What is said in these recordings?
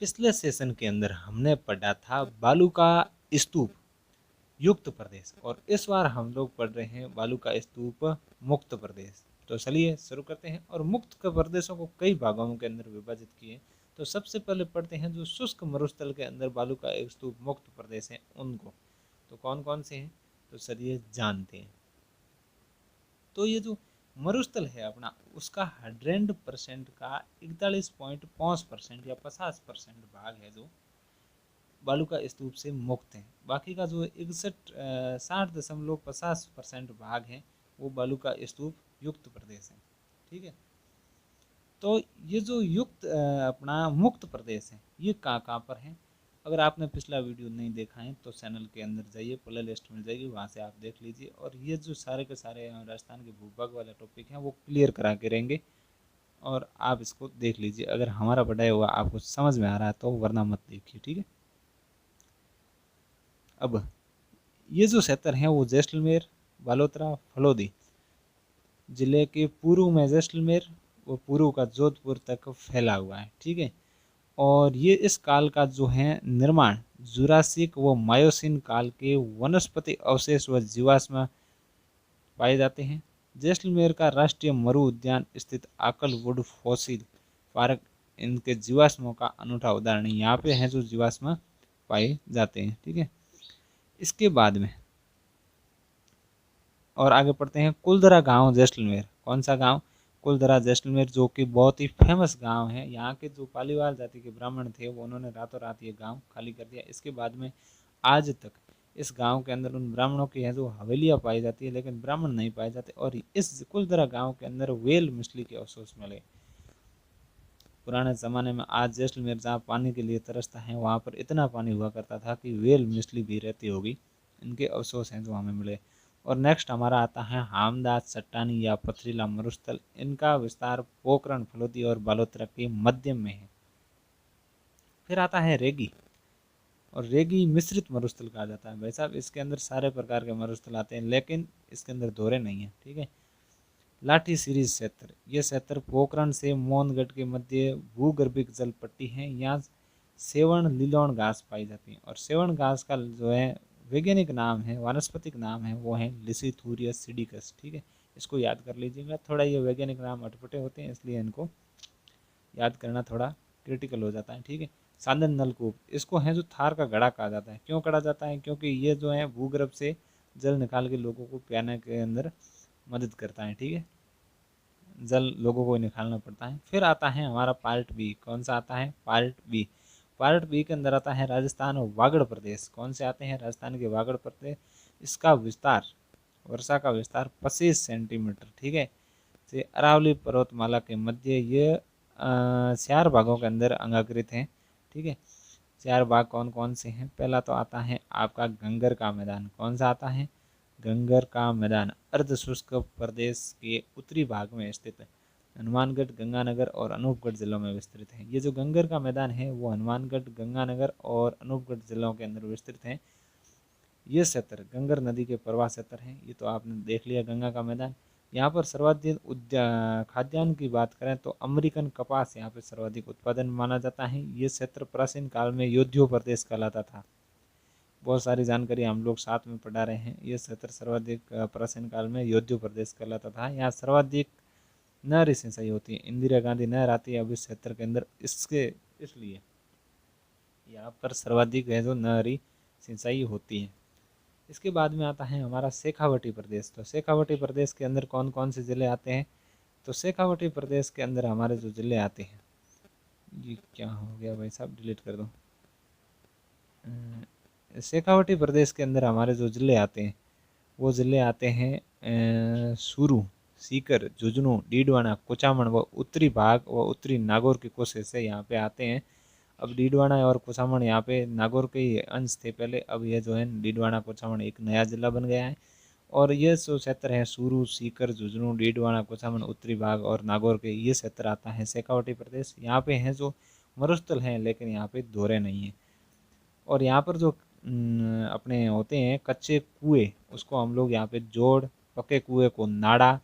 पिछले सेशन के अंदर हमने पढ़ा था बालू का स्तूप युक्त प्रदेश, और इस बार हम लोग पढ़ रहे हैं बालू का स्तूप मुक्त प्रदेश। तो चलिए शुरू करते हैं। और मुक्त के प्रदेशों को कई भागों के अंदर विभाजित किए। तो सबसे पहले पढ़ते हैं जो शुष्क मरुस्थल के अंदर बालू का एक स्तूप मुक्त प्रदेश है उनको। तो कौन कौन से हैं, तो चलिए जानते हैं। तो ये जो मरुस्थल है अपना, उसका 100% का 41.5% या 50% भाग है जो बालू का स्तूप से मुक्त है। बाकी का जो 60.50% भाग है वो बालू का स्तूप युक्त प्रदेश है। ठीक है। तो ये जो युक्त अपना मुक्त प्रदेश है ये कहाँ कहाँ पर है। अगर आपने पिछला वीडियो नहीं देखा है तो चैनल के अंदर जाइए, प्ले लिस्ट मिल जाएगी, वहाँ से आप देख लीजिए। और ये जो सारे के सारे राजस्थान के भूभाग वाले टॉपिक हैं वो क्लियर करा के रहेंगे, और आप इसको देख लीजिए। अगर हमारा पढ़ाया हुआ आपको समझ में आ रहा है तो, वरना मत देखिए। ठीक है। अब ये जो क्षेत्र हैं वो जैसलमेर, बालोतरा, फलोदी जिले के पूर्व में जैसलमेर व पूर्व का जोधपुर तक फैला हुआ है। ठीक है। और ये इस काल का जो है निर्माण जुरासिक व मायोसिन काल के वनस्पति अवशेष व जीवाश्म पाए जाते हैं। जैसलमेर का राष्ट्रीय मरु उद्यान स्थित आकल वुड फॉसिल पार्क इनके जीवाश्मों का अनूठा उदाहरण है। यहाँ पे हैं जो जीवाश्म पाए जाते हैं। ठीक है। इसके बाद में और आगे पढ़ते हैं कुलधरा गांव जैसलमेर। कौन सा गांव, कुलधरा जैसलमेर, जो कि बहुत ही फेमस गांव है। यहाँ के जो पालीवाल जाति के ब्राह्मण थे वो उन्होंने रातों रात ये गांव खाली कर दिया। इसके बाद में आज तक इस गांव के अंदर उन ब्राह्मणों की है जो हवेलियाँ पाई जाती है, लेकिन ब्राह्मण नहीं पाए जाते। और इस कुलधरा गाँव के अंदर वेल मछली के अवशेष मिले। पुराने ज़माने में आज जैसलमेर जहाँ पानी के लिए तरसता है वहाँ पर इतना पानी हुआ करता था कि वेल मछली भी रहती होगी। इनके अवशेष हैं जो हमें मिले। और नेक्स्ट हमारा आता है हामदास चट्टानी या पथरीला मरुस्थल। इनका विस्तार पोखरण, फलोदी और बालोतरा के मध्य में है। फिर आता है रेगी, और रेगी मिश्रित मरुस्थल कहा जाता है। भाई साहब इसके अंदर सारे प्रकार के मरुस्थल आते हैं, लेकिन इसके अंदर दोहरे नहीं है। ठीक है। लाठी सीरीज क्षेत्र, यह क्षेत्र पोखरण से मोहनगढ़ के मध्य भूगर्भिक जल पट्टी है। यहाँ सेवण लीलोण घास पाई जाती है। और सेवण घास का जो है वैज्ञानिक नाम है, वानस्पतिक नाम है, वो है लिसिथूरियस सिडिकस। ठीक है। इसको याद कर लीजिएगा। थोड़ा ये वैज्ञानिक नाम अटपटे होते हैं, इसलिए इनको याद करना थोड़ा क्रिटिकल हो जाता है। ठीक है। साधन नलकूप, इसको है जो थार का घड़ा कहा जाता है। क्यों कहा जाता है, क्योंकि ये जो है भूगर्भ से जल निकाल के लोगों को पियाने के अंदर मदद करता है। ठीक है। जल लोगों को निकालना पड़ता है। फिर आता है हमारा पार्ट बी। कौन सा आता है, पार्ट बी। पार्ट बी के अंदर आता है राजस्थान और वागड़ प्रदेश। कौन से आते हैं, राजस्थान के वागड़ प्रदेश। इसका विस्तार, वर्षा का विस्तार 25 सेंटीमीटर। ठीक है, से अरावली पर्वतमाला के मध्य ये 4 भागों के अंदर अंगाकृत हैं। ठीक है। 4 भाग कौन कौन से हैं। पहला तो आता है आपका गंगर का मैदान। कौन सा आता है, गंगर का मैदान अर्ध शुष्क प्रदेश के उत्तरी भाग में स्थित हनुमानगढ़, गंगानगर और अनूपगढ़ जिलों में विस्तृत है। ये जो गंगर का मैदान है वो हनुमानगढ़, गंगानगर और अनूपगढ़ जिलों के अंदर विस्तृत है। ये क्षेत्र गंगर नदी के प्रवाह क्षेत्र है। ये तो आपने देख लिया गंगा का मैदान। यहाँ पर सर्वाधिक खाद्यान्न की बात करें तो अमेरिकन कपास यहाँ पे सर्वाधिक उत्पादन माना जाता है। ये क्षेत्र प्राचीन काल में योध्यो प्रदेश कहलाता था। बहुत सारी जानकारी हम लोग साथ में पढ़ा रहे हैं। ये क्षेत्र सर्वाधिक प्राचीन काल में योध्यो प्रदेश कहलाता था। यहाँ सर्वाधिक नहरी सिंचाई होती है। इंदिरा गांधी नहर आती है अब इस क्षेत्र के अंदर, इसके इसलिए यहाँ पर सर्वाधिक है जो नहरी सिंचाई होती है। इसके बाद में आता है हमारा शेखावटी प्रदेश। तो शेखावटी प्रदेश के अंदर कौन कौन से ज़िले आते हैं, तो शेखावटी प्रदेश के अंदर हमारे जो ज़िले आते हैं, ये क्या हो गया भाई साहब, डिलीट कर दो। शेखावटी प्रदेश के अंदर हमारे जो ज़िले आते हैं वो ज़िले आते हैं सूरू, सीकर, झुंझुनू, डीडवाना, कुचामन व उत्तरी भाग व उत्तरी नागौर के कुछ हिस्से यहाँ पे आते हैं। अब डीडवाना और कुचामन यहाँ पे नागौर के ही अंश थे पहले। अब ये जो है डीडवाना कुचामन एक नया जिला बन गया है। और ये जो क्षेत्र है सूरू, सीकर, झुंझुनू, डीडवाना, कुचामन, उत्तरी भाग और नागौर के, ये क्षेत्र आता है शेखावटी प्रदेश। यहाँ पे हैं जो मरुस्थल हैं, लेकिन यहाँ पे दोहरे नहीं है। और यहाँ पर जो अपने होते हैं कच्चे कुएं, उसको हम लोग यहाँ पे जोड़, पक्के कुएं को नाड़ा,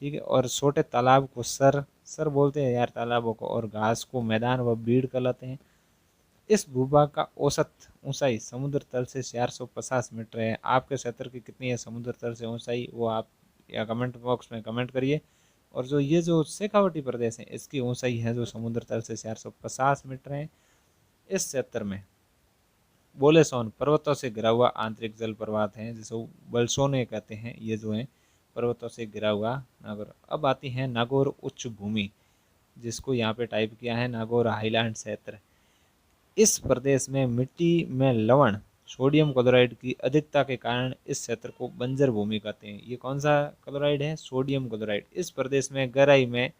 ठीक है, और छोटे तालाब को सर, सर बोलते हैं यार तालाबों को, और घास को मैदान व बीड़ कहलाते हैं। इस भूभाग का औसत ऊंचाई समुद्र तल से 450 मीटर है। आपके क्षेत्र की कितनी है समुद्र तल से ऊंचाई, वो आप या कमेंट बॉक्स में कमेंट करिए। और जो ये जो शेखावटी प्रदेश है इसकी ऊंचाई है जो समुद्र तल से 450 मीटर है। इस क्षेत्र में बोलेसोन पर्वतों से घिरा हुआ आंतरिक जल प्रवाह है, जिसे बलसोने कहते हैं, ये जो है पर्वतों से घिरा हुआ नागौर। अब आती है नागौर उच्च भूमि, जिसको यहाँ पे टाइप किया है नागौर हाईलैंड क्षेत्र। इस प्रदेश में मिट्टी में लवण सोडियम क्लोराइड की अधिकता के कारण इस क्षेत्र को बंजर भूमि कहते हैं। ये कौन सा क्लोराइड है, सोडियम क्लोराइड। इस प्रदेश में गहराई में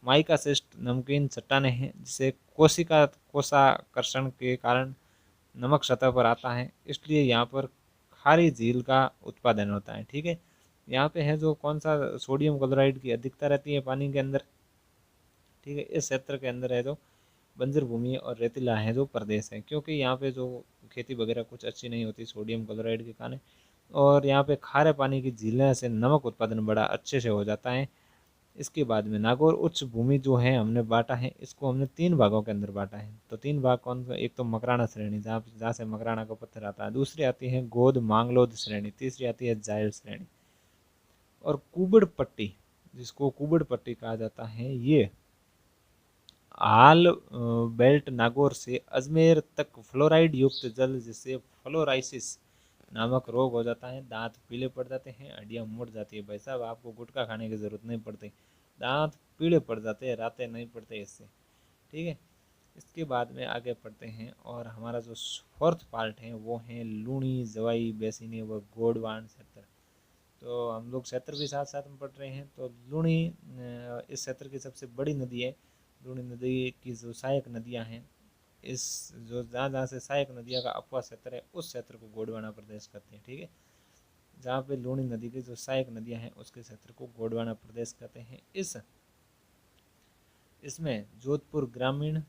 माइकासिस्ट नमकीन चट्टानें हैं, जिसे कोषाकर्षण के कारण नमक सतह पर आता है, इसलिए यहाँ पर खारी झील का उत्पादन होता है। ठीक है, यहाँ पे है जो कौन सा सोडियम क्लोराइड की अधिकता रहती है पानी के अंदर। ठीक है, इस क्षेत्र के अंदर है जो बंजर भूमि और रेतीला है जो प्रदेश है, क्योंकि यहाँ पे जो खेती वगैरह कुछ अच्छी नहीं होती सोडियम क्लोराइड के कारण, और यहाँ पे खारे पानी की झीलें से नमक उत्पादन बड़ा अच्छे से हो जाता है। इसके बाद में नागौर उच्च भूमि जो है हमने बांटा है, इसको हमने 3 भागों के अंदर बांटा है। तो 3 भाग कौन सा, एक तो मकराना श्रेणी जहाँ से मकराना का पत्थर आता है, दूसरी आती है गोद मांगलोद श्रेणी, तीसरी आती है जायल श्रेणी। और कुबड़ पट्टी, जिसको कुबड़ पट्टी कहा जाता है, ये हाल बेल्ट नागौर से अजमेर तक फ्लोराइड युक्त जल, जिससे फ्लोराइसिस नामक रोग हो जाता है, दांत पीले पड़ जाते हैं, हड्डियां मुड़ जाती है। भाई साहब आपको गुटखा खाने की जरूरत नहीं पड़ती, दांत पीले पड़ जाते हैं, रातें नहीं पड़ते इससे। ठीक है, इसके बाद में आगे पढ़ते हैं, और हमारा जो फोर्थ पार्ट है वो है लूणी जवाई बेसिनी व गोडवान क्षेत्र। तो हम लोग क्षेत्र भी साथ साथ में पढ़ रहे हैं। तो लूणी इस क्षेत्र की सबसे बड़ी नदी है। लूणी नदी की जो सहायक नदियां हैं, इस जो जहाँ जहाँ से सहायक नदियाँ का अपवा क्षेत्र है उस क्षेत्र को गोंडवाना प्रदेश कहते हैं। ठीक है, जहाँ पे लूणी नदी की जो सहायक नदियाँ हैं उसके क्षेत्र को गोंडवाना प्रदेश कहते हैं। इसमें जोधपुर ग्रामीण,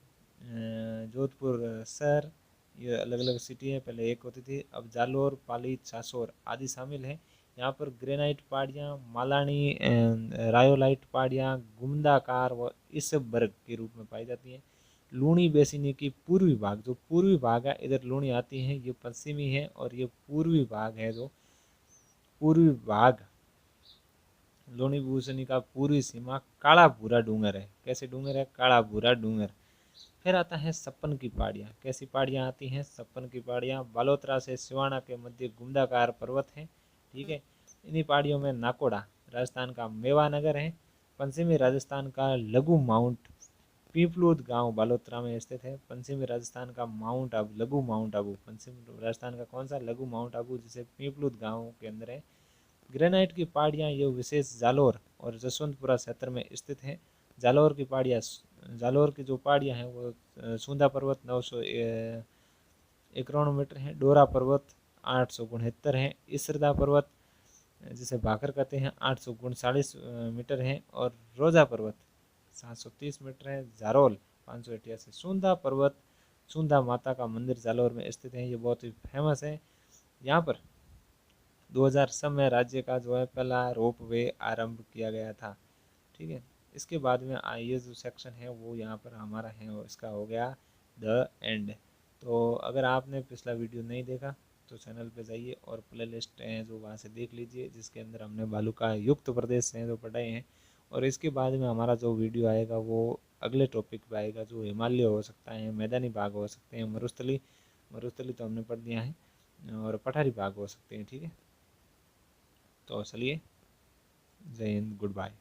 जोधपुर शहर, ये अलग अलग सिटी है, पहले एक होती थी, अब जालोर, पाली, चासोर आदि शामिल हैं। यहाँ पर ग्रेनाइट पहाड़ियाँ, मालानी रायोलाइट पहाड़ियाँ गुमदाकार व इसबर्ग के रूप में पाई जाती हैं। लूणी बेसिनी की पूर्वी भाग, जो पूर्वी भाग है इधर लूणी आती है, ये पश्चिमी है, और ये पूर्वी भाग है जो पूर्वी भाग लूणी बेसिनी का पूर्वी सीमा काला भूरा डूंगर है। कैसे डूंगर है, काला भूरा डूंगर। फिर आता है सप्पन की पहाड़ियाँ। कैसी पहाड़ियाँ आती हैं, सप्पन की पहाड़ियाँ बालोतरा से सिवाना के मध्य गुमदाकार पर्वत हैं। ठीक है, इन्हीं पहाड़ियों में नाकोड़ा राजस्थान का मेवा नगर है, पश्चिमी राजस्थान का लघु माउंट पीपलूद गांव बालोतरा में स्थित है। पश्चिमी राजस्थान का माउंट आबू, लघु माउंट आबू, पश्चिम राजस्थान का कौन सा, लघु माउंट आबू, जिसे पीपलूद गांव के अंदर है। ग्रेनाइट की पहाड़ियाँ ये विशेष जालोर और जसवंतपुरा क्षेत्र में स्थित हैं। जालोर की पहाड़ियाँ, जालोर की जो पहाड़ियाँ हैं वो सूंदा पर्वत 951 मीटर है, डोरा पर्वत 869 है, इसरदा पर्वत जिसे भाकर कहते हैं 839 मीटर है, और रोजा पर्वत 730 मीटर है, जारोल 588। सूंदा पर्वत, सूंदा माता का मंदिर जालोर में स्थित है, ये बहुत ही फेमस है। यहाँ पर 2000 में राज्य का जो है पहला रोप वे आरंभ किया गया था। ठीक है, इसके बाद में ये जो सेक्शन है वो यहाँ पर हमारा है, और इसका हो गया द एंड। तो अगर आपने पिछला वीडियो नहीं देखा तो चैनल पे जाइए और प्ले लिस्ट है जो वहाँ से देख लीजिए, जिसके अंदर हमने बालू का युक्त प्रदेश हैं जो पढ़ाए हैं। और इसके बाद में हमारा जो वीडियो आएगा वो अगले टॉपिक पे आएगा, जो हिमालय हो सकता है, मैदानी भाग हो सकते हैं, मरुस्थली, मरुस्थली तो हमने पढ़ दिया है, और पठारी भाग हो सकते हैं। ठीक है, तो चलिए, जय हिंद, गुड बाय।